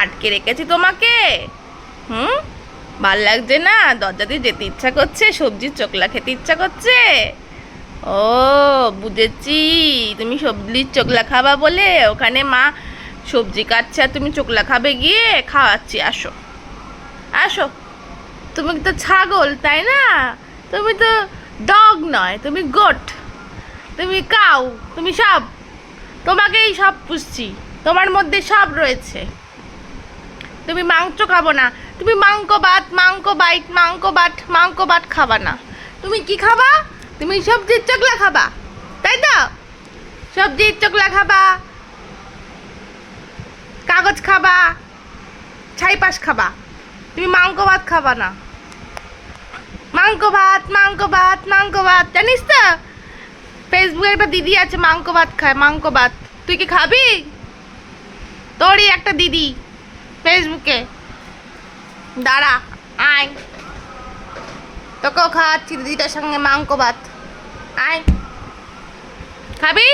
আটকে রেখেছি তোমাকে? হুম, ভাল লাগছে না? দরজা দিয়ে যেতে ইচ্ছা করছে, সবজির চোখলা খেতে ইচ্ছা করছে। ও, বুঝেছি, তুমি সবজির চোখলা খাবা বলে ওখানে মা সবজি কাটছে আর তুমি চোখলা খাবে গিয়ে। খাওয়াচ্ছি, আসো আসো। তুমি তো ছাগল, তাই না? তুমি তো ডগ নয়, তুমি গোট, তুমি কাউ, তুমি সব। তোমাকেই সব পুষছি, তোমার মধ্যে সব রয়েছে। তুমি মাংস খাবো না, তুমি মাংস বাট খাবা না। তুমি কি খাবা? তুমি সবজির চোখলা খাবা, তাই তো? সবজির চোখলা খাবা, কাগজ খাবা, ছাইপাশ খাবা। তুমি মাংস ভাত খাবা না। মাংস ভাত জানিস তো? ফেসবুকে একটা দিদি আছে, মাংস ভাত খায়, মাংস ভাত। তুই কি খাবি? তোরই একটা দিদি ফেসবুকে। দাঁড়া, আয়, তোকেও খাওয়াচ্ছি দিদিটার সঙ্গে মাংস ভাত। আয়, খাবি?